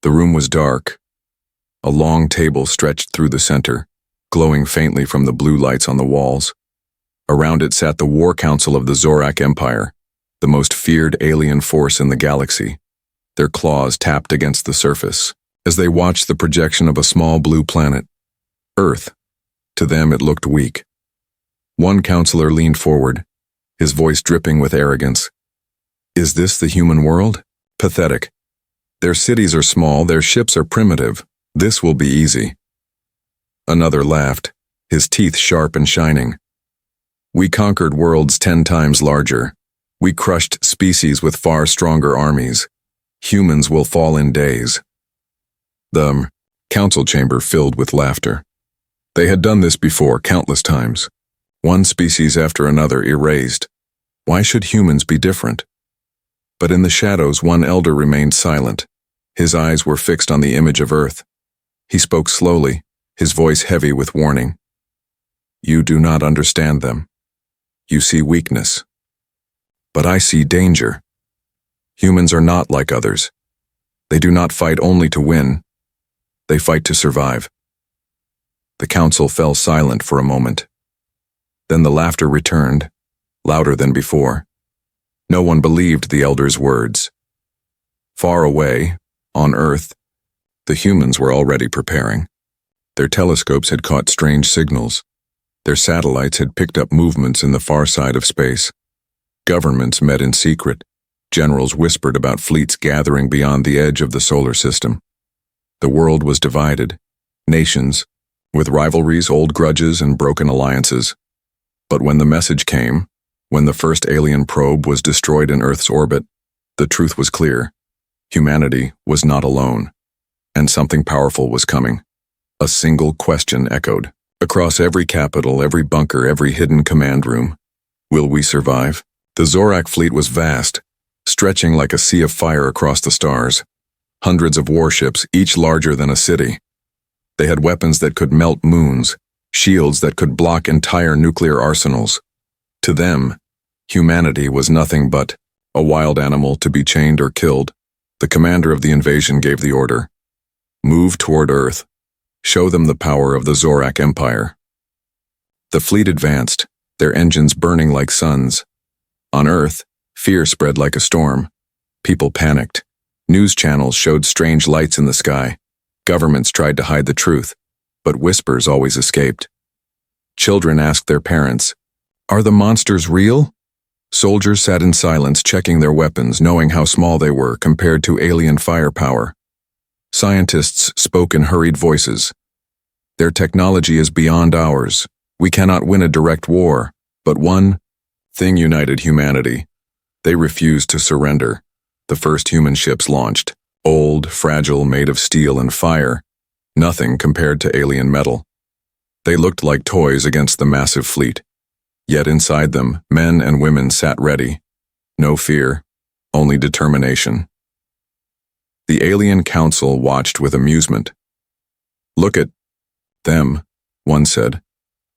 The room was dark. A long table stretched through the center, glowing faintly from the blue lights on the walls. Around it sat the War Council of the Zorak Empire, the most feared alien force in the galaxy. Their claws tapped against the surface as they watched the projection of a small blue planet. Earth. To them it looked weak. One counselor leaned forward, his voice dripping with arrogance. Is this the human world? Pathetic. Their cities are small, their ships are primitive. This will be easy. Another laughed, his teeth sharp and shining. We conquered worlds 10 times larger. We crushed species with far stronger armies. Humans will fall in days. The council chamber filled with laughter. They had done this before, countless times. One species after another erased. Why should humans be different? But in the shadows, one elder remained silent. His eyes were fixed on the image of Earth. He spoke slowly, his voice heavy with warning. You do not understand them. You see weakness. But I see danger. Humans are not like others. They do not fight only to win. They fight to survive. The council fell silent for a moment. Then the laughter returned, louder than before. No one believed the elder's words. Far away, on Earth, the humans were already preparing. Their telescopes had caught strange signals. Their satellites had picked up movements in the far side of space. Governments met in secret. Generals whispered about fleets gathering beyond the edge of the solar system. The world was divided. Nations, with rivalries, old grudges, and broken alliances. But when the message came, when the first alien probe was destroyed in Earth's orbit, the truth was clear. Humanity was not alone, and something powerful was coming. A single question echoed across every capital, every bunker, every hidden command room. Will we survive? The Zorak fleet was vast, stretching like a sea of fire across the stars. Hundreds of warships, each larger than a city. They had weapons that could melt moons, shields that could block entire nuclear arsenals. To them, humanity was nothing but a wild animal to be chained or killed. The commander of the invasion gave the order. Move toward Earth. Show them the power of the Zorak Empire. The fleet advanced, their engines burning like suns. On Earth, fear spread like a storm. People panicked. News channels showed strange lights in the sky. Governments tried to hide the truth, but whispers always escaped. Children asked their parents, "Are the monsters real?" Soldiers sat in silence, checking their weapons, knowing how small they were compared to alien firepower. Scientists spoke in hurried voices. Their technology is beyond ours. We cannot win a direct war, but one thing united humanity. They refused to surrender. The first human ships launched, old, fragile, made of steel and fire, nothing compared to alien metal. They looked like toys against the massive fleet. Yet inside them, men and women sat ready. No fear, only determination. The alien council watched with amusement. Look at them, one said.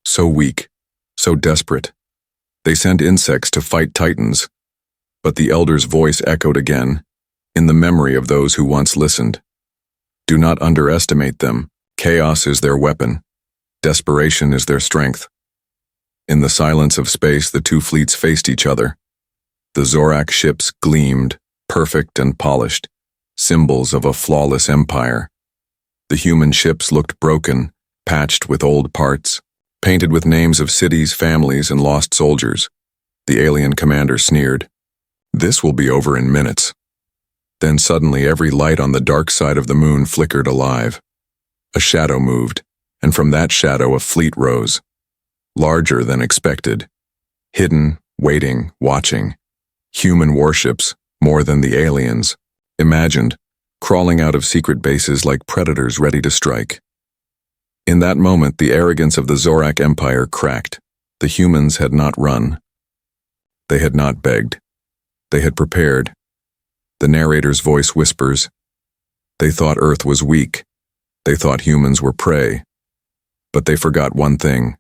So weak, so desperate. They send insects to fight titans. But the elder's voice echoed again, in the memory of those who once listened. Do not underestimate them. Chaos is their weapon. Desperation is their strength. In the silence of space, the two fleets faced each other. The Zorak ships gleamed, perfect and polished, symbols of a flawless empire. The human ships looked broken, patched with old parts, painted with names of cities, families, and lost soldiers. The alien commander sneered. This will be over in minutes. Then suddenly every light on the dark side of the moon flickered alive. A shadow moved, and from that shadow a fleet rose. Larger than expected. Hidden, waiting, watching. Human warships, more than the aliens. Imagined, crawling out of secret bases like predators ready to strike. In that moment, the arrogance of the Zorak Empire cracked. The humans had not run. They had not begged. They had prepared. The narrator's voice whispers. They thought Earth was weak. They thought humans were prey. But they forgot one thing.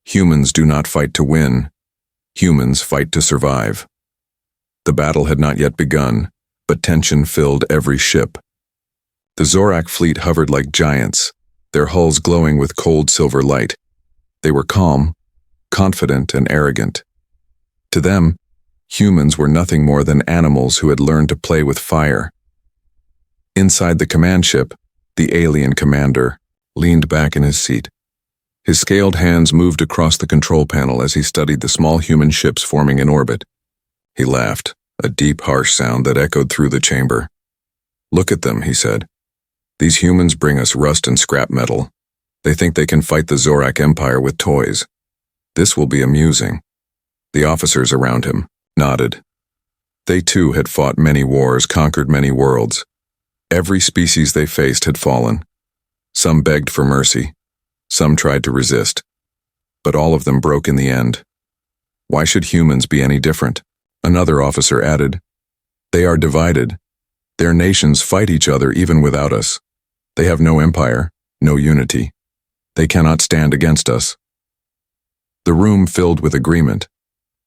Humans do not fight to win. Humans fight to survive. The battle had not yet begun, but tension filled every ship. The Zorak fleet hovered like giants, their hulls glowing with cold silver light. They were calm, confident, and arrogant. To them, humans were nothing more than animals who had learned to play with fire. Inside the command ship, the alien commander leaned back in his seat. His scaled hands moved across the control panel as he studied the small human ships forming in orbit. He laughed, a deep, harsh sound that echoed through the chamber. "Look at them," he said. "These humans bring us rust and scrap metal. They think they can fight the Zorak Empire with toys. This will be amusing." The officers around him nodded. They too had fought many wars, conquered many worlds. Every species they faced had fallen. Some begged for mercy. Some tried to resist. But all of them broke in the end. Why should humans be any different? Another officer added. They are divided. Their nations fight each other even without us. They have no empire, no unity. They cannot stand against us. The room filled with agreement.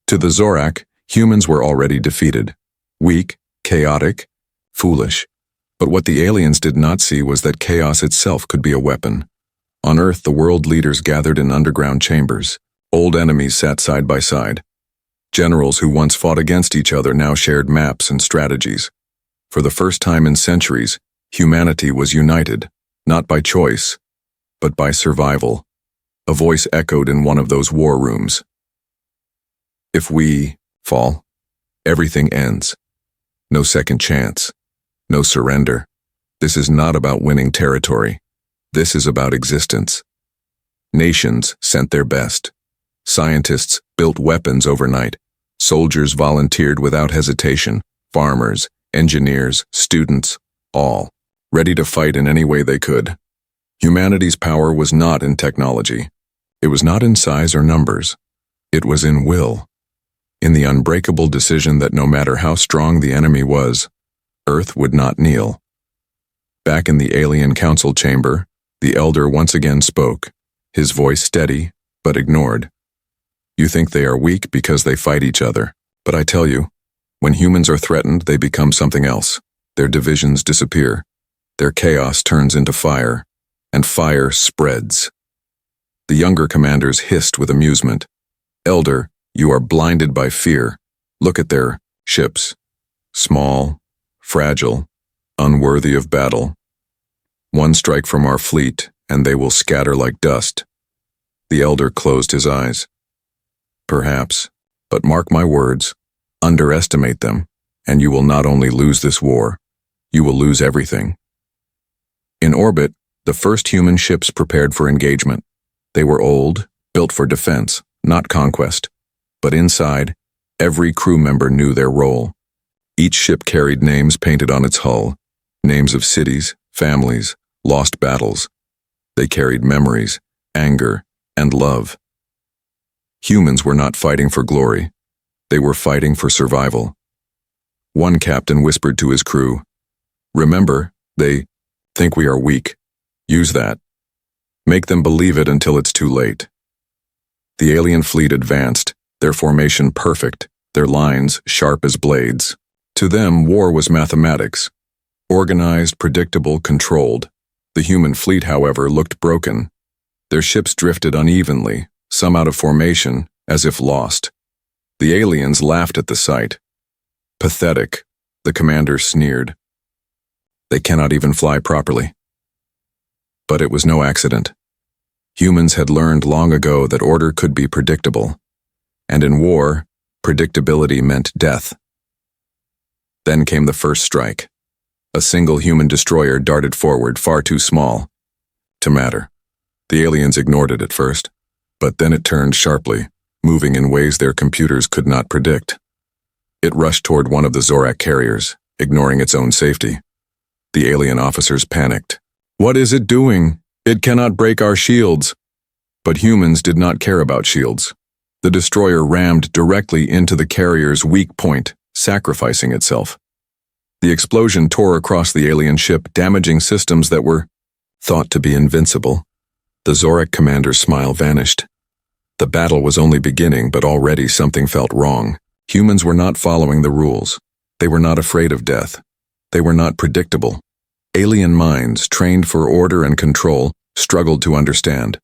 To the Zorak, humans were already defeated. Weak, chaotic, foolish. But what the aliens did not see was that chaos itself could be a weapon. On Earth, the world leaders gathered in underground chambers. Old enemies sat side by side. Generals who once fought against each other now shared maps and strategies. For the first time in centuries, humanity was united, not by choice, but by survival. A voice echoed in one of those war rooms. If we fall, everything ends. No second chance. No surrender. This is not about winning territory. This is about existence. Nations sent their best. Scientists built weapons overnight. Soldiers volunteered without hesitation. Farmers, engineers, students, all ready to fight in any way they could. Humanity's power was not in technology. It was not in size or numbers. It was in will. In the unbreakable decision that no matter how strong the enemy was, Earth would not kneel. Back in the alien council chamber, the elder once again spoke, his voice steady, but ignored. You think they are weak because they fight each other, but I tell you, when humans are threatened, they become something else. Their divisions disappear. Their chaos turns into fire, and fire spreads. The younger commanders hissed with amusement. Elder, you are blinded by fear. Look at their ships. Small, fragile, unworthy of battle. One strike from our fleet, and they will scatter like dust. The elder closed his eyes. Perhaps, but mark my words, underestimate them, and you will not only lose this war, you will lose everything. In orbit, the first human ships prepared for engagement. They were old, built for defense, not conquest. But inside, every crew member knew their role. Each ship carried names painted on its hull, names of cities, families, lost battles. They carried memories, anger, and love. Humans were not fighting for glory. They were fighting for survival. One captain whispered to his crew, "Remember, they think we are weak. Use that. Make them believe it until it's too late." The alien fleet advanced, their formation perfect, their lines sharp as blades. To them, war was mathematics. Organized, predictable, controlled. The human fleet, however, looked broken. Their ships drifted unevenly, some out of formation, as if lost. The aliens laughed at the sight. Pathetic, the commander sneered. They cannot even fly properly. But it was no accident. Humans had learned long ago that order could be predictable. And in war, predictability meant death. Then came the first strike. A single human destroyer darted forward, far too small to matter. The aliens ignored it at first, but then it turned sharply, moving in ways their computers could not predict. It rushed toward one of the Zorak carriers, ignoring its own safety. The alien officers panicked. "What is it doing? It cannot break our shields." But humans did not care about shields. The destroyer rammed directly into the carrier's weak point, sacrificing itself. The explosion tore across the alien ship, damaging systems that were thought to be invincible. The Zorak commander's smile vanished. The battle was only beginning, but already something felt wrong. Humans were not following the rules. They were not afraid of death. They were not predictable. Alien minds, trained for order and control, struggled to understand.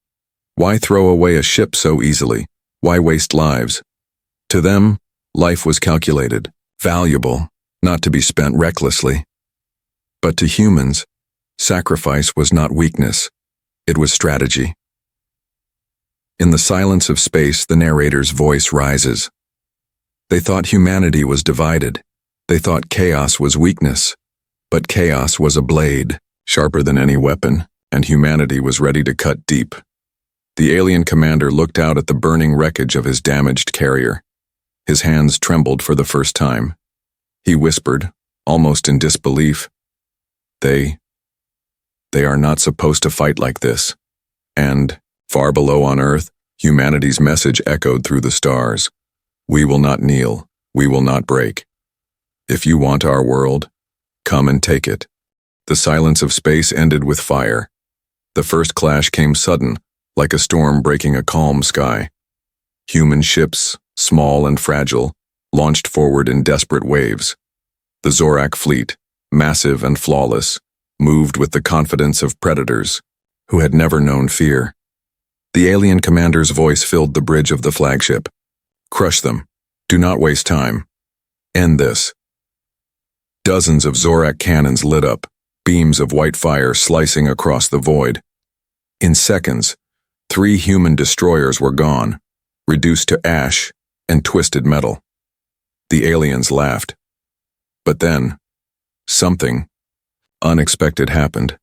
Why throw away a ship so easily? Why waste lives? To them, life was calculated, valuable, not to be spent recklessly. But to humans, sacrifice was not weakness, it was strategy. In the silence of space, the narrator's voice rises. They thought humanity was divided. They thought chaos was weakness. But chaos was a blade, sharper than any weapon, and humanity was ready to cut deep. The alien commander looked out at the burning wreckage of his damaged carrier. His hands trembled for the first time. He whispered, almost in disbelief, They are not supposed to fight like this. And, far below on Earth, humanity's message echoed through the stars. We will not kneel. We will not break. If you want our world, come and take it. The silence of space ended with fire. The first clash came sudden, like a storm breaking a calm sky. Human ships, small and fragile, launched forward in desperate waves. The Zorak fleet, massive and flawless, moved with the confidence of predators who had never known fear. The alien commander's voice filled the bridge of the flagship. Crush them. Do not waste time. End this. Dozens of Zorak cannons lit up, beams of white fire slicing across the void. In seconds, 3 human destroyers were gone, reduced to ash and twisted metal. The aliens laughed. But then, something unexpected happened.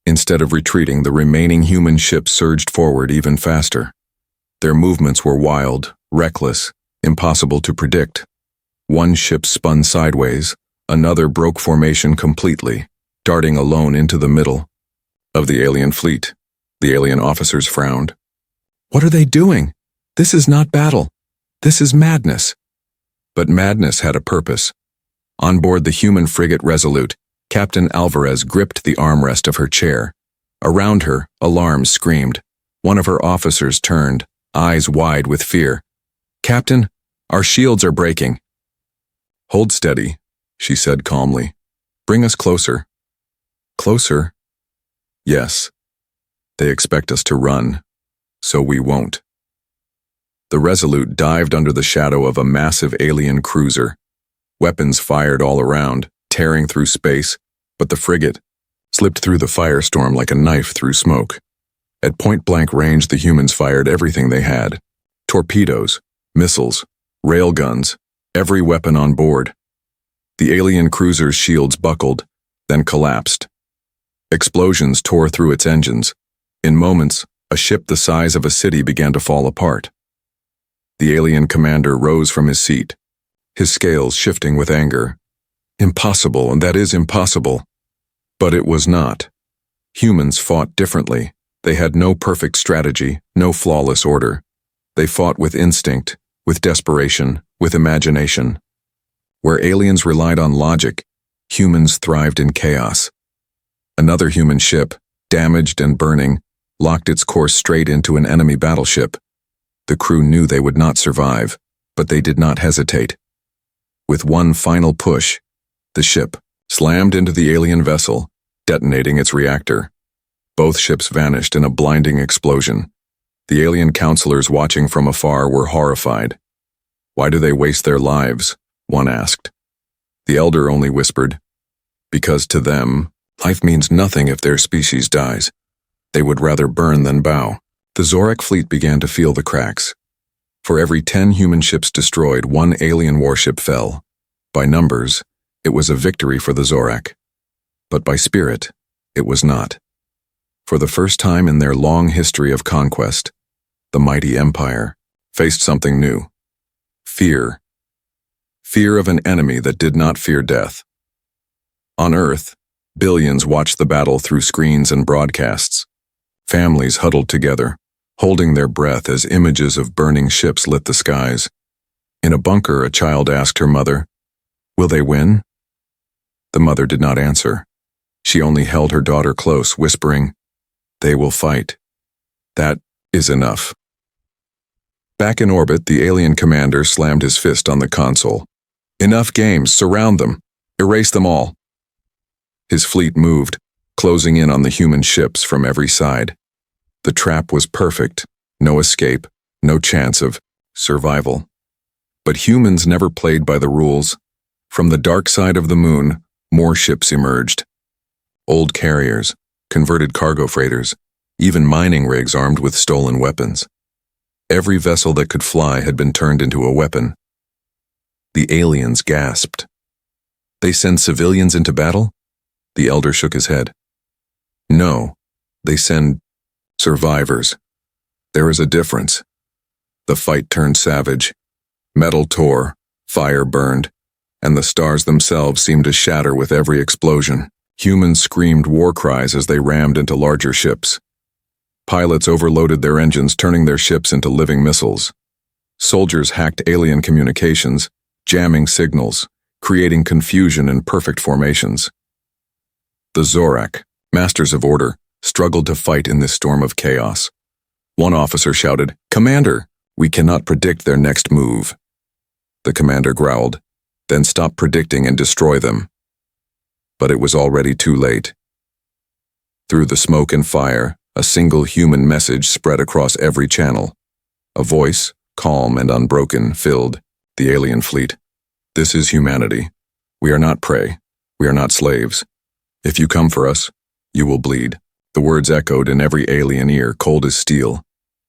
Instead of retreating, the remaining human ships surged forward even faster. Their movements were wild, reckless, impossible to predict. One ship spun sideways, another broke formation completely, darting alone into the middle of the alien fleet. The alien officers frowned. What are they doing? This is not battle. This is madness. But madness had a purpose. On board the human frigate Resolute, Captain Alvarez gripped the armrest of her chair. Around her, alarms screamed. One of her officers turned, eyes wide with fear. Captain, our shields are breaking. Hold steady, she said calmly. Bring us closer. Closer? Yes. They expect us to run, so we won't. The Resolute dived under the shadow of a massive alien cruiser. Weapons fired all around, tearing through space, but the frigate slipped through the firestorm like a knife through smoke. At point-blank range, the humans fired everything they had. Torpedoes, missiles, railguns, every weapon on board. The alien cruiser's shields buckled, then collapsed. Explosions tore through its engines. In moments, a ship the size of a city began to fall apart. The alien commander rose from his seat, his scales shifting with anger. Impossible, and that is impossible. But it was not. Humans fought differently. They had no perfect strategy, no flawless order. They fought with instinct, with desperation, with imagination. Where aliens relied on logic, humans thrived in chaos. Another human ship, damaged and burning, locked its course straight into an enemy battleship. The crew knew they would not survive, but they did not hesitate. With one final push, the ship slammed into the alien vessel, detonating its reactor. Both ships vanished in a blinding explosion. The alien counselors watching from afar were horrified. Why do they waste their lives? One asked. The elder only whispered, because to them, life means nothing if their species dies. They would rather burn than bow. The Zorak fleet began to feel the cracks. For every 10 human ships destroyed, 1 alien warship fell. By numbers, it was a victory for the Zorak. But by spirit, it was not. For the first time in their long history of conquest, the mighty empire faced something new. Fear. Fear of an enemy that did not fear death. On Earth, billions watched the battle through screens and broadcasts. Families huddled together, holding their breath as images of burning ships lit the skies. In a bunker, a child asked her mother, "Will they win?" The mother did not answer. She only held her daughter close, whispering, "They will fight. That is enough." Back in orbit, the alien commander slammed his fist on the console. "Enough games, surround them. Erase them all." His fleet moved, closing in on the human ships from every side. The trap was perfect, no escape, no chance of survival. But humans never played by the rules. From the dark side of the moon, more ships emerged. Old carriers, converted cargo freighters, even mining rigs armed with stolen weapons. Every vessel that could fly had been turned into a weapon. The aliens gasped. They send civilians into battle? The elder shook his head. No, they send survivors. There is a difference. The fight turned savage. Metal tore, fire burned, and the stars themselves seemed to shatter with every explosion. Humans screamed war cries as they rammed into larger ships. Pilots overloaded their engines, turning their ships into living missiles. Soldiers hacked alien communications, jamming signals, creating confusion in perfect formations. The Zorak, masters of order, struggled to fight in this storm of chaos. One officer shouted, "Commander, we cannot predict their next move." The commander growled, "Then stop predicting and destroy them." But it was already too late. Through the smoke and fire, a single human message spread across every channel. A voice, calm and unbroken, filled the alien fleet. "This is humanity. We are not prey. We are not slaves. If you come for us, you will bleed." The words echoed in every alien ear, cold as steel.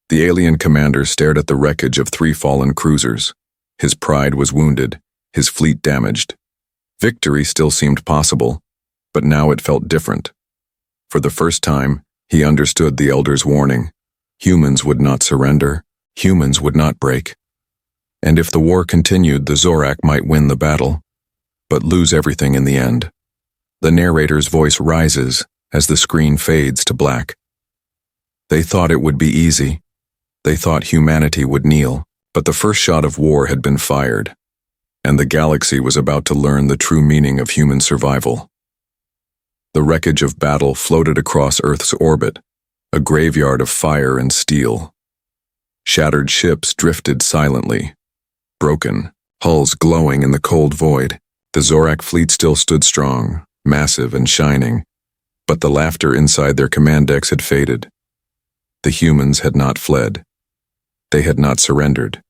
The alien commander stared at the wreckage of 3 fallen cruisers. His pride was wounded, his fleet damaged. Victory still seemed possible, but now it felt different. For the first time, he understood the elder's warning. Humans would not surrender. Humans would not break. And if the war continued, the Zorak might win the battle, but lose everything in the end. The narrator's voice rises as the screen fades to black. They thought it would be easy. They thought humanity would kneel, but the first shot of war had been fired, and the galaxy was about to learn the true meaning of human survival. The wreckage of battle floated across Earth's orbit, a graveyard of fire and steel. Shattered ships drifted silently, broken, hulls glowing in the cold void. The Zorak fleet still stood strong, massive and shining, but the laughter inside their command decks had faded. The humans had not fled. They had not surrendered.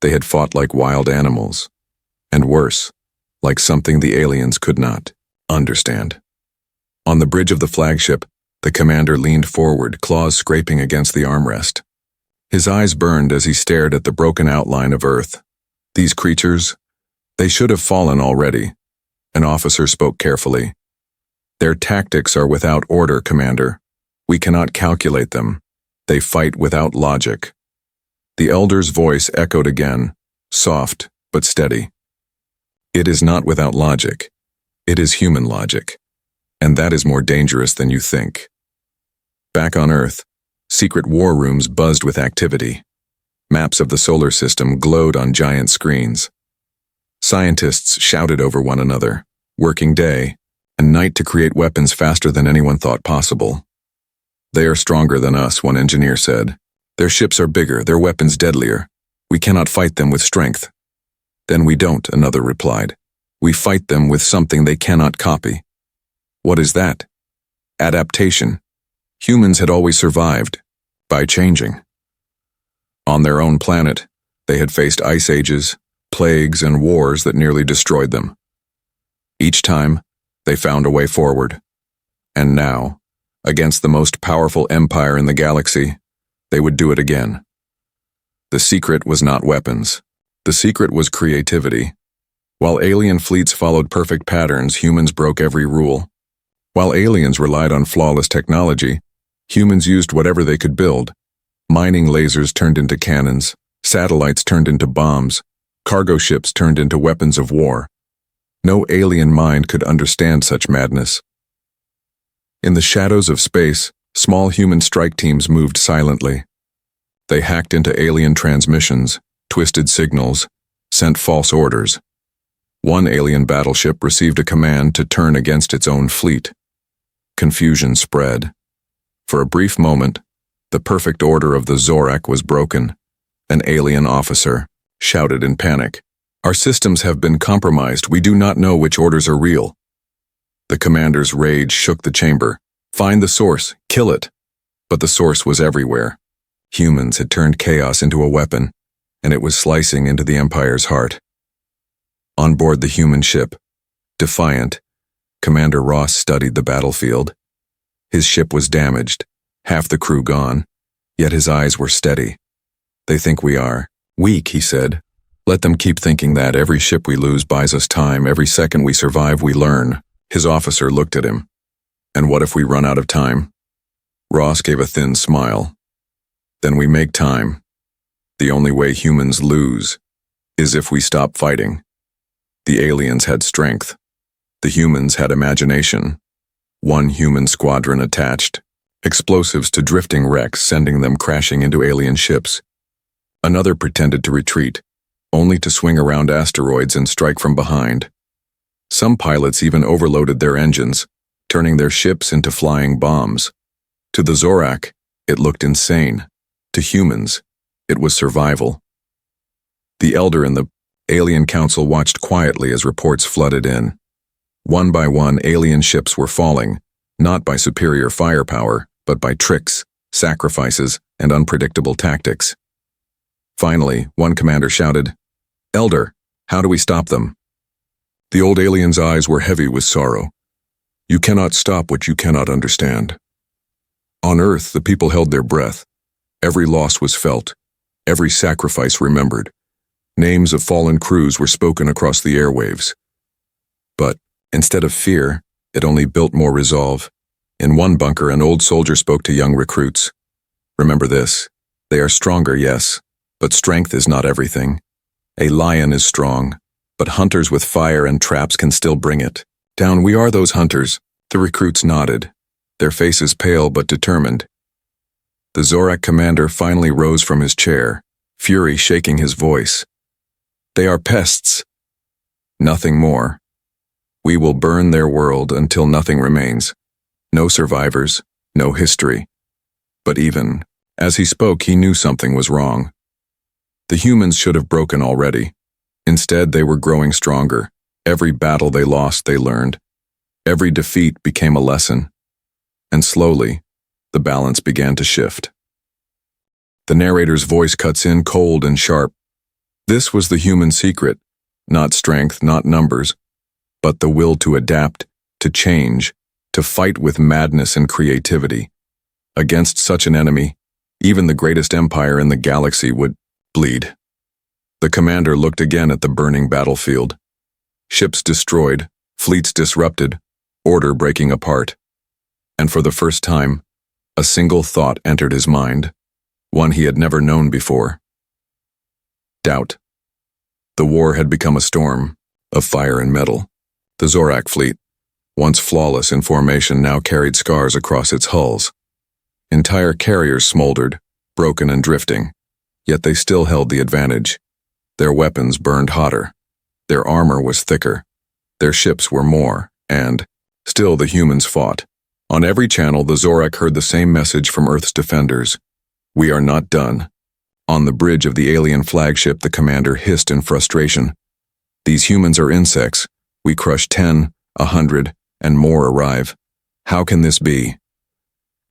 They had fought like wild animals, and worse, like something the aliens could not understand. On the bridge of the flagship, the commander leaned forward, claws scraping against the armrest. His eyes burned as he stared at the broken outline of Earth. These creatures, they should have fallen already. An officer spoke carefully. "Their tactics are without order, Commander. We cannot calculate them. They fight without logic." The elder's voice echoed again, soft but steady. "It is not without logic. It is human logic. And that is more dangerous than you think." Back on Earth, secret war rooms buzzed with activity. Maps of the solar system glowed on giant screens. Scientists shouted over one another, working day and night to create weapons faster than anyone thought possible. "They are stronger than us," one engineer said. "Their ships are bigger, their weapons deadlier. We cannot fight them with strength." "Then we don't," another replied. "We fight them with something they cannot copy." "What is that?" "Adaptation. Humans had always survived by changing." On their own planet, they had faced ice ages, plagues, and wars that nearly destroyed them. Each time, they found a way forward. And now, against the most powerful empire in the galaxy, they would do it again. The secret was not weapons. The secret was creativity. While alien fleets followed perfect patterns, humans broke every rule. While aliens relied on flawless technology, humans used whatever they could build. Mining lasers turned into cannons, satellites turned into bombs, cargo ships turned into weapons of war. No alien mind could understand such madness. In the shadows of space, small human strike teams moved silently. They hacked into alien transmissions, twisted signals, sent false orders. One alien battleship received a command to turn against its own fleet. Confusion spread. For a brief moment, the perfect order of the Zorak was broken. An alien officer shouted in panic, "Our systems have been compromised. We do not know which orders are real." The commander's rage shook the chamber. Find the source, kill it. But the source was everywhere. Humans had turned chaos into a weapon, and it was slicing into the Empire's heart. On board the human ship, Defiant, Commander Ross studied the battlefield. His ship was damaged, half the crew gone, yet his eyes were steady. They think we are weak, he said. Let them keep thinking that. Every ship we lose buys us time. Every second we survive, we learn. His officer looked at him. And what if we run out of time? Ross gave a thin smile. Then we make time. The only way humans lose is if we stop fighting. The aliens had strength. The humans had imagination. One human squadron attached explosives to drifting wrecks, sending them crashing into alien ships. Another pretended to retreat, only to swing around asteroids and strike from behind. Some pilots even overloaded their engines, turning their ships into flying bombs. To the Zorak, it looked insane. To humans, it was survival. The Elder and the Alien Council watched quietly as reports flooded in. One by one, alien ships were falling, not by superior firepower, but by tricks, sacrifices, and unpredictable tactics. Finally, one commander shouted, "Elder, how do we stop them?" The old alien's eyes were heavy with sorrow. "You cannot stop what you cannot understand." On Earth, the people held their breath. Every loss was felt, every sacrifice remembered. Names of fallen crews were spoken across the airwaves. But, instead of fear, it only built more resolve. In one bunker, an old soldier spoke to young recruits. "Remember this. They are stronger, yes, but strength is not everything. A lion is strong, but hunters with fire and traps can still bring it down. We are those hunters." The recruits nodded, their faces pale but determined. The Zorak commander finally rose from his chair, fury shaking his voice. "They are pests. Nothing more. We will burn their world until nothing remains. No survivors, no history." But even as he spoke, he knew something was wrong. The humans should have broken already. Instead, they were growing stronger. Every battle they lost, they learned. Every defeat became a lesson. And slowly, the balance began to shift. The narrator's voice cuts in cold and sharp. This was the human secret, not strength, not numbers, but the will to adapt, to change, to fight with madness and creativity. Against such an enemy, even the greatest empire in the galaxy would bleed. The commander looked again at the burning battlefield. Ships destroyed, fleets disrupted, order breaking apart. And for the first time, a single thought entered his mind, one he had never known before. Doubt. The war had become a storm of fire and metal. The Zorak fleet, once flawless in formation, now carried scars across its hulls. Entire carriers smoldered, broken and drifting, yet they still held the advantage. Their weapons burned hotter. Their armor was thicker. Their ships were more, and still the humans fought. On every channel, the Zorak heard the same message from Earth's defenders. "We are not done." On the bridge of the alien flagship, the commander hissed in frustration. "These humans are insects. We crush 10, 100, and more arrive. How can this be?"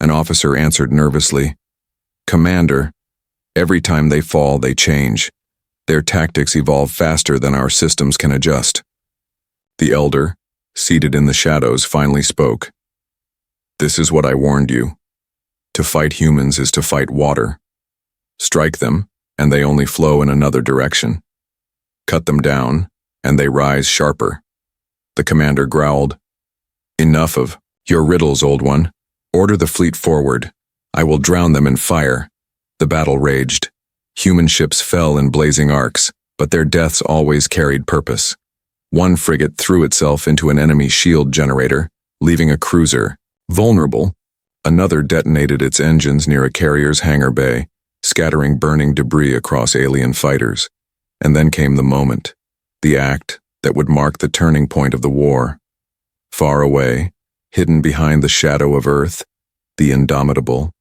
An officer answered nervously, "Commander, every time they fall, they change. Their tactics evolve faster than our systems can adjust." The elder, seated in the shadows, finally spoke. "This is what I warned you. To fight humans is to fight water. Strike them, and they only flow in another direction. Cut them down, and they rise sharper." The commander growled, "Enough of your riddles, old one. Order the fleet forward. I will drown them in fire." The battle raged. Human ships fell in blazing arcs, but their deaths always carried purpose. One frigate threw itself into an enemy shield generator, leaving a cruiser vulnerable. Another detonated its engines near a carrier's hangar bay, scattering burning debris across alien fighters. And then came the moment, the act that would mark the turning point of the war. Far away, hidden behind the shadow of Earth, the indomitable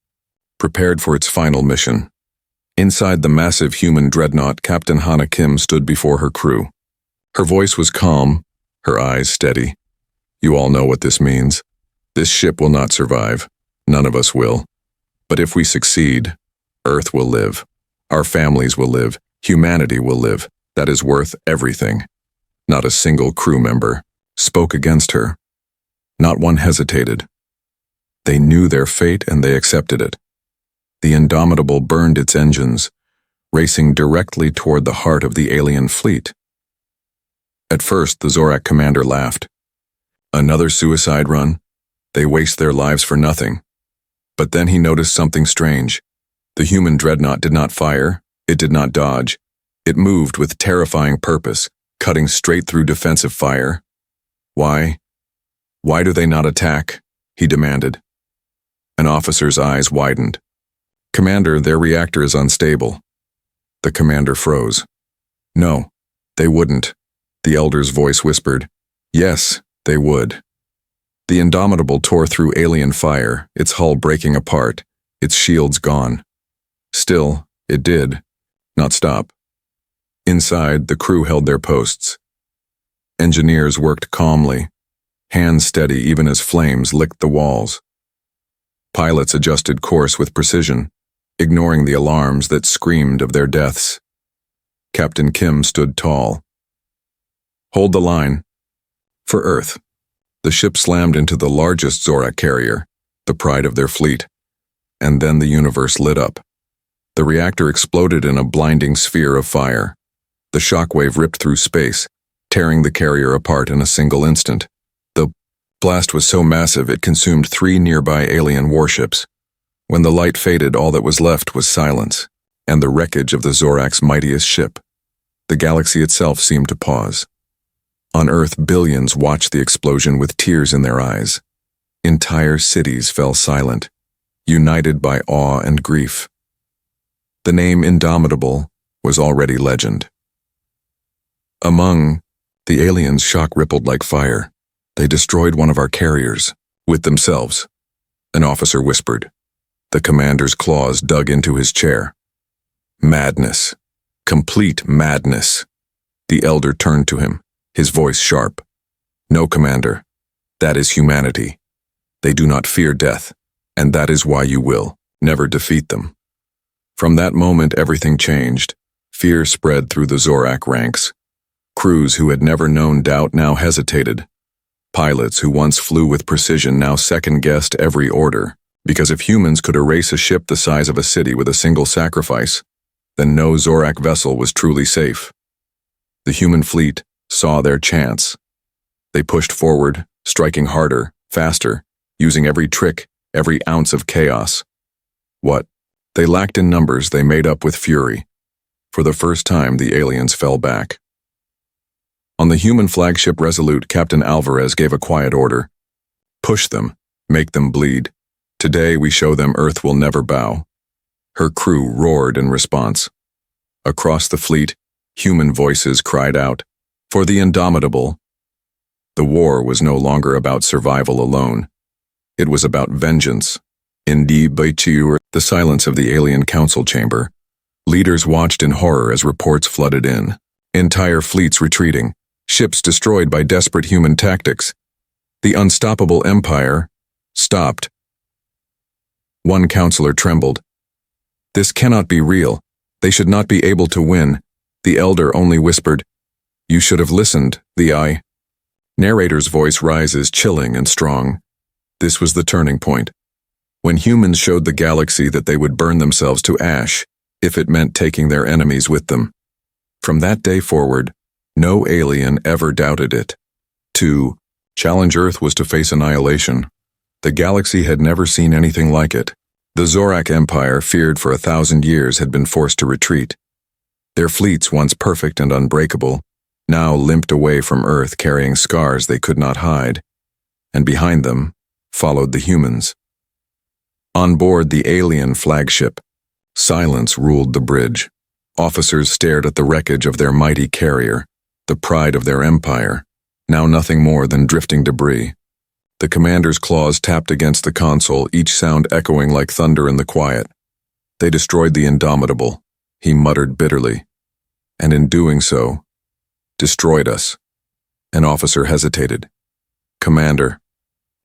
prepared for its final mission. Inside the massive human dreadnought, Captain Hana Kim stood before her crew. Her voice was calm, her eyes steady. "You all know what this means. This ship will not survive. None of us will. But if we succeed, Earth will live. Our families will live. Humanity will live. That is worth everything. Not a single crew member spoke against her. Not one hesitated. They knew their fate and they accepted it. The Indomitable burned its engines, racing directly toward the heart of the alien fleet. At first, the Zorak commander laughed. Another suicide run? They waste their lives for nothing. But then he noticed something strange. The human dreadnought did not fire, it did not dodge. It moved with terrifying purpose, cutting straight through defensive fire. Why? Why do they not attack? He demanded. An officer's eyes widened. Commander, their reactor is unstable. The commander froze. No, they wouldn't. The elder's voice whispered. Yes, they would. The Indomitable tore through alien fire, its hull breaking apart, its shields gone. Still, it did not stop. Inside, the crew held their posts. Engineers worked calmly, hands steady even as flames licked the walls. Pilots adjusted course with precision, ignoring the alarms that screamed of their deaths. Captain Kim stood tall. Hold the line. For Earth. The ship slammed into the largest Zorak carrier, the pride of their fleet, and then the universe lit up. The reactor exploded in a blinding sphere of fire. The shockwave ripped through space, tearing the carrier apart in a single instant. The blast was so massive it consumed 3 nearby alien warships. When the light faded, all that was left was silence, and the wreckage of the Zorak's mightiest ship. The galaxy itself seemed to pause. On Earth, billions watched the explosion with tears in their eyes. Entire cities fell silent, united by awe and grief. The name Indomitable was already legend. Among the aliens, shock rippled like fire. They destroyed one of our carriers, with themselves. An officer whispered. The commander's claws dug into his chair. Madness. Complete madness. The elder turned to him, his voice sharp. No, Commander. That is humanity. They do not fear death, and that is why you will never defeat them. From that moment, everything changed. Fear spread through the Zorak ranks. Crews who had never known doubt now hesitated. Pilots who once flew with precision now second-guessed every order, because if humans could erase a ship the size of a city with a single sacrifice, then no Zorak vessel was truly safe. The human fleet saw their chance. They pushed forward, striking harder, faster, using every trick, every ounce of chaos. What they lacked in numbers, they made up with fury. For the first time, the aliens fell back. On the human flagship Resolute, Captain Alvarez gave a quiet order. Push them, make them bleed. Today we show them Earth will never bow. Her crew roared in response. Across the fleet, human voices cried out, for the Indomitable. The war was no longer about survival alone. It was about vengeance. Indomitable, the silence of the alien council chamber. Leaders watched in horror as reports flooded in. Entire fleets retreating, ships destroyed by desperate human tactics. The unstoppable empire stopped. One counselor trembled. This cannot be real. They should not be able to win. The elder only whispered, You should have listened, the narrator's voice rises chilling and strong. This was the turning point. When humans showed the galaxy that they would burn themselves to ash, if it meant taking their enemies with them. From that day forward, no alien ever doubted it. To challenge Earth was to face annihilation. The galaxy had never seen anything like it. The Zorak Empire, feared for 1,000 years, had been forced to retreat. Their fleets, once perfect and unbreakable, now limped away from Earth carrying scars they could not hide. And behind them followed the humans. On board the alien flagship, silence ruled the bridge. Officers stared at the wreckage of their mighty carrier, the pride of their empire, now nothing more than drifting debris. The commander's claws tapped against the console, each sound echoing like thunder in the quiet. They destroyed the Indomitable, he muttered bitterly. And in doing so, destroyed us. An officer hesitated. Commander,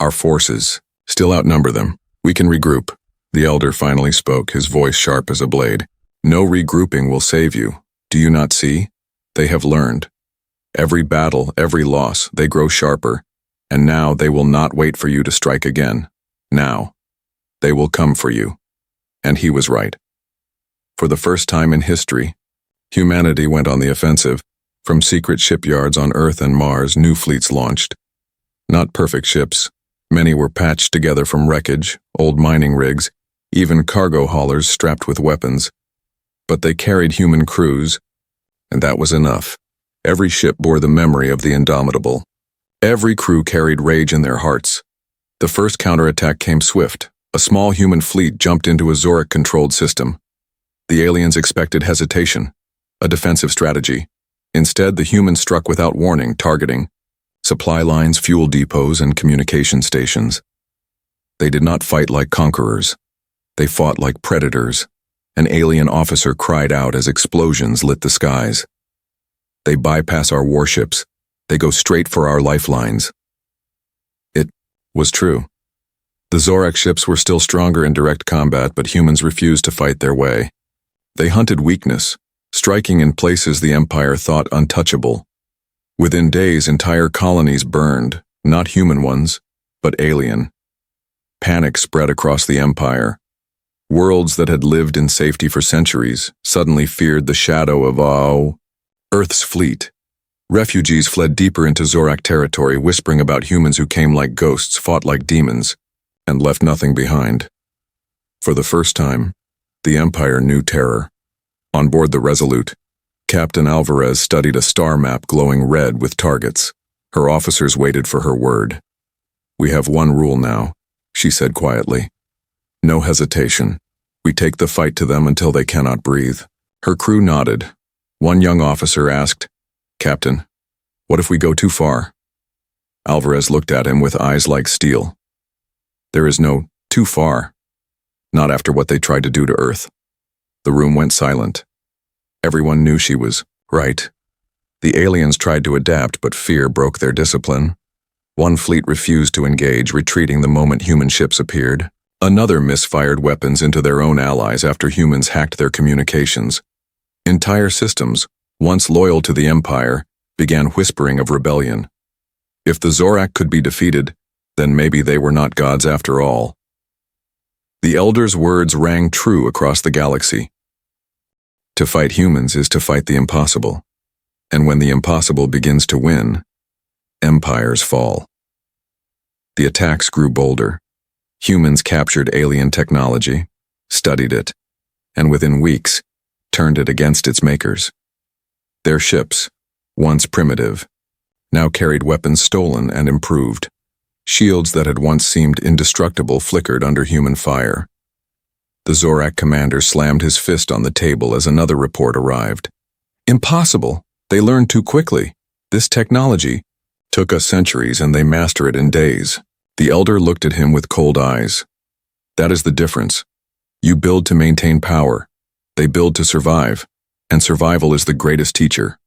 Our forces still outnumber them. We can regroup. The elder finally spoke, his voice sharp as a blade. No regrouping will save you. Do you not see? They have learned. Every battle, every loss, they grow sharper. And now they will not wait for you to strike again. Now, they will come for you. And he was right. For the first time in history, humanity went on the offensive. From secret shipyards on Earth and Mars, new fleets launched. Not perfect ships. Many were patched together from wreckage, old mining rigs, even cargo haulers strapped with weapons. But they carried human crews, and that was enough. Every ship bore the memory of the indomitable. Every crew carried rage in their hearts. The first counterattack came swift. A small human fleet jumped into a Zorak-controlled system. The aliens expected hesitation, a defensive strategy. Instead, the humans struck without warning, targeting supply lines, fuel depots, and communication stations. They did not fight like conquerors. They fought like predators. An alien officer cried out as explosions lit the skies. They bypass our warships. They go straight for our lifelines. It was true. The Zorak ships were still stronger in direct combat, but humans refused to fight their way. They hunted weakness, striking in places the Empire thought untouchable. Within days, entire colonies burned, not human ones, but alien. Panic spread across the Empire. Worlds that had lived in safety for centuries suddenly feared the shadow of Earth's fleet. Refugees fled deeper into Zorak territory, whispering about humans who came like ghosts, fought like demons, and left nothing behind. For the first time, the Empire knew terror. On board the Resolute, Captain Alvarez studied a star map glowing red with targets. Her officers waited for her word. "We have one rule now," she said quietly. "No hesitation. We take the fight to them until they cannot breathe." Her crew nodded. One young officer asked, "Captain, what if we go too far?" Alvarez looked at him with eyes like steel. "There is no too far. Not after what they tried to do to Earth." The room went silent. Everyone knew she was right. The aliens tried to adapt, but fear broke their discipline. One fleet refused to engage, retreating the moment human ships appeared. Another misfired weapons into their own allies after humans hacked their communications. Entire systems, once loyal to the Empire, began whispering of rebellion. If the Zorak could be defeated, then maybe they were not gods after all. The Elder's words rang true across the galaxy. To fight humans is to fight the impossible. And when the impossible begins to win, empires fall. The attacks grew bolder. Humans captured alien technology, studied it, and within weeks, turned it against its makers. Their ships, once primitive, now carried weapons stolen and improved. Shields that had once seemed indestructible flickered under human fire. The Zorak commander slammed his fist on the table as another report arrived. "Impossible! They learned too quickly. This technology took us centuries and they master it in days." The elder looked at him with cold eyes. "That is the difference. You build to maintain power. They build to survive, and survival is the greatest teacher."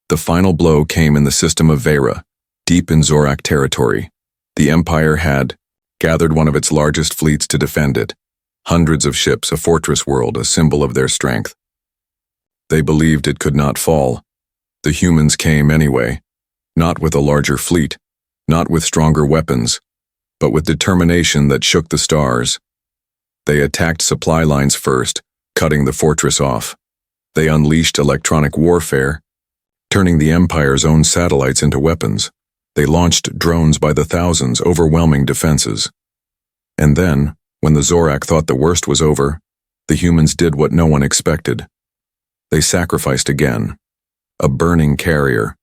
The final blow came in the system of Vera, deep in Zorak territory. The Empire had gathered one of its largest fleets to defend it. Hundreds of ships, a fortress world, a symbol of their strength. They believed it could not fall. The humans came anyway, not with a larger fleet, not with stronger weapons, but with determination that shook the stars. They attacked supply lines first, cutting the fortress off. They unleashed electronic warfare, turning the Empire's own satellites into weapons. They launched drones by the thousands, overwhelming defenses. And then, when the Zorak thought the worst was over, the humans did what no one expected. They sacrificed again. A burning carrier,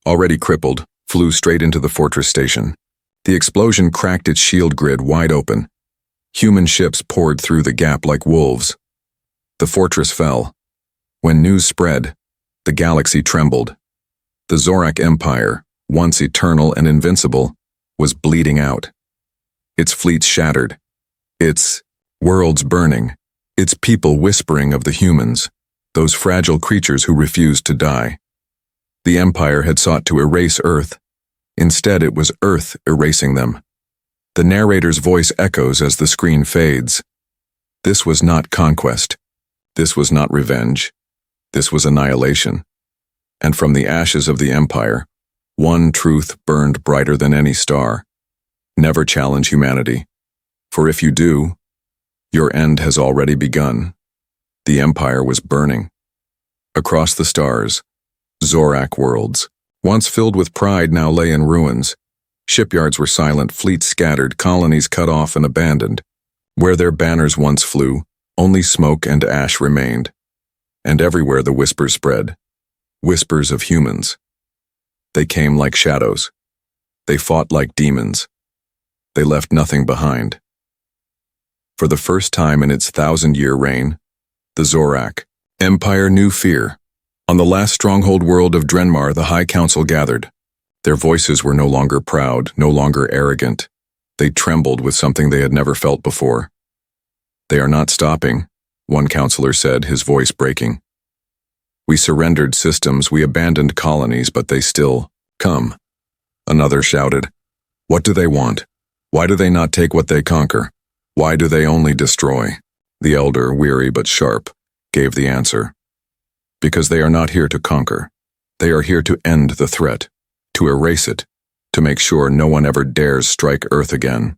already crippled, flew straight into the fortress station. The explosion cracked its shield grid wide open. Human ships poured through the gap like wolves. The fortress fell. When news spread, the galaxy trembled. The Zorak Empire, once eternal and invincible, was bleeding out. Its fleets shattered. Its worlds burning. Its people whispering of the humans, those fragile creatures who refused to die. The Empire had sought to erase Earth. Instead, it was Earth erasing them. The narrator's voice echoes as the screen fades. This was not conquest. This was not revenge. This was annihilation. And from the ashes of the empire, one truth burned brighter than any star. Never challenge humanity. For if you do, your end has already begun. The empire was burning. Across the stars, Zorak worlds, once filled with pride, now lay in ruins. Shipyards were silent, fleets scattered, colonies cut off and abandoned. Where their banners once flew, only smoke and ash remained. And everywhere the whispers spread. Whispers of humans. They came like shadows. They fought like demons. They left nothing behind. For the first time in its 1,000-year reign, the Zorak Empire knew fear. On the last stronghold world of Drenmar, the High Council gathered. Their voices were no longer proud, no longer arrogant. They trembled with something they had never felt before. "They are not stopping," one counselor said, his voice breaking. "We surrendered systems, we abandoned colonies, but they still come." Another shouted, "What do they want? Why do they not take what they conquer? Why do they only destroy?" The elder, weary but sharp, gave the answer. "Because they are not here to conquer. They are here to end the threat, to erase it, to make sure no one ever dares strike Earth again."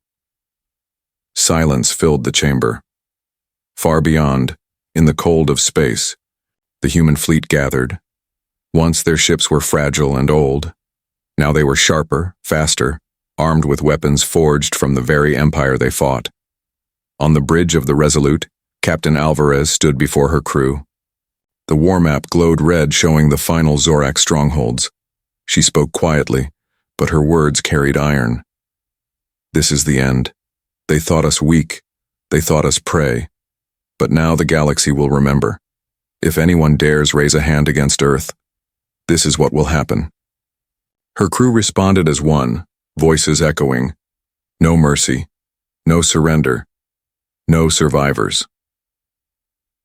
Silence filled the chamber. Far beyond, in the cold of space, the human fleet gathered. Once their ships were fragile and old. Now they were sharper, faster, armed with weapons forged from the very empire they fought. On the bridge of the Resolute, Captain Alvarez stood before her crew. The war map glowed red, showing the final Zorak strongholds. She spoke quietly, but her words carried iron. "This is the end. They thought us weak. They thought us prey. But now the galaxy will remember. If anyone dares raise a hand against Earth, this is what will happen." Her crew responded as one, voices echoing. No mercy. No surrender. No survivors.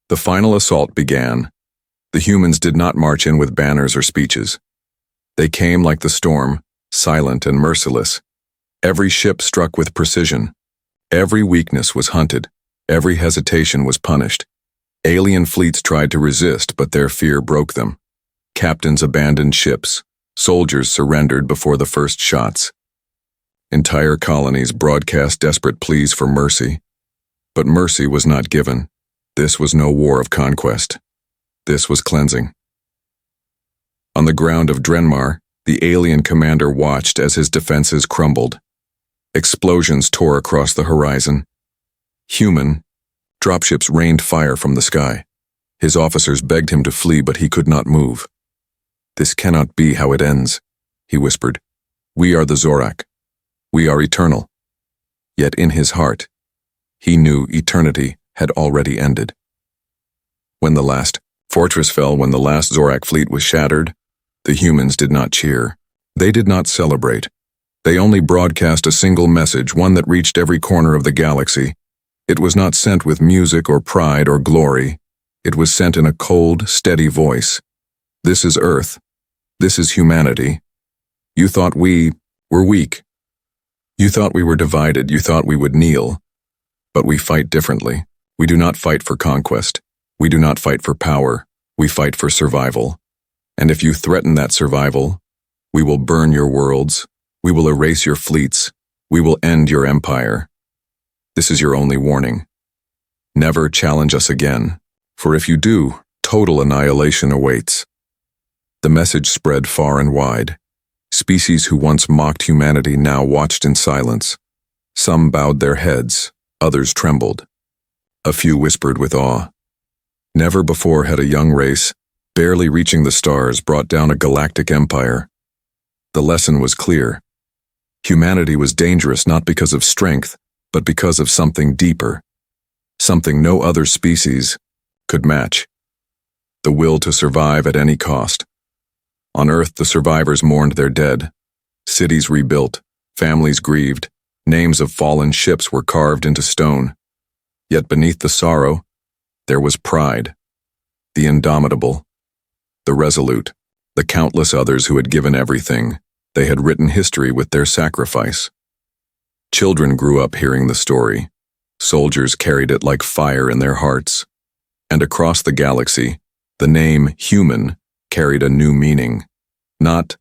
The final assault began. The humans did not march in with banners or speeches. They came like the storm, silent and merciless. Every ship struck with precision. Every weakness was hunted. Every hesitation was punished. Alien fleets tried to resist, but their fear broke them. Captains abandoned ships. Soldiers surrendered before the first shots. Entire colonies broadcast desperate pleas for mercy. But mercy was not given. This was no war of conquest. This was cleansing. On the ground of Drenmar, the alien commander watched as his defenses crumbled. Explosions tore across the horizon. Human, dropships rained fire from the sky. His officers begged him to flee, but he could not move. "This cannot be how it ends," he whispered. "We are the Zorak. We are eternal." Yet in his heart, he knew eternity had already ended. When the last fortress fell, when the last Zorak fleet was shattered, the humans did not cheer. They did not celebrate. They only broadcast a single message, one that reached every corner of the galaxy. It was not sent with music or pride or glory. It was sent in a cold, steady voice. "This is Earth. This is humanity. You thought we were weak. You thought we were divided. You thought we would kneel. But we fight differently. We do not fight for conquest. We do not fight for power. We fight for survival. And if you threaten that survival, we will burn your worlds. We will erase your fleets. We will end your empire. This is your only warning. Never challenge us again, for if you do, total annihilation awaits." The message spread far and wide. Species who once mocked humanity now watched in silence. Some bowed their heads, others trembled. A few whispered with awe. Never before had a young race, barely reaching the stars, brought down a galactic empire. The lesson was clear. Humanity was dangerous not because of strength, but because of something deeper. Something no other species could match. The will to survive at any cost. On Earth, the survivors mourned their dead. Cities rebuilt, families grieved, names of fallen ships were carved into stone. Yet beneath the sorrow, there was pride. The indomitable, the resolute, the countless others who had given everything. They had written history with their sacrifice. Children grew up hearing the story. Soldiers carried it like fire in their hearts. And across the galaxy, the name human carried a new meaning. Not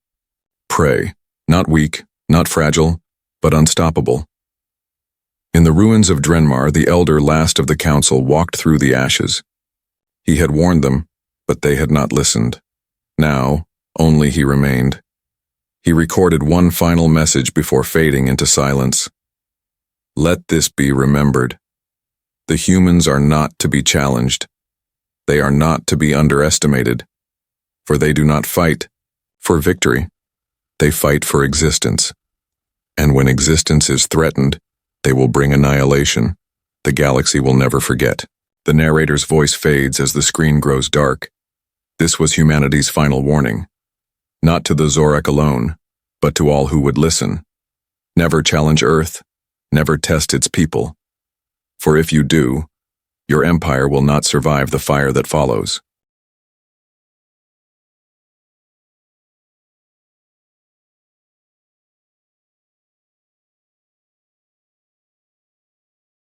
prey, not weak, not fragile, but unstoppable. In the ruins of Drenmar, the elder last of the council walked through the ashes. He had warned them, but they had not listened. Now, only he remained. He recorded one final message before fading into silence. Let this be remembered. The humans are not to be challenged. They are not to be underestimated, for they do not fight for victory. They fight for existence. And when existence is threatened, they will bring annihilation. The galaxy will never forget. The narrator's voice fades as the screen grows dark. This was humanity's final warning. Not to the Zorak alone, but to all who would listen. Never challenge Earth, never test its people. For if you do, your empire will not survive the fire that follows.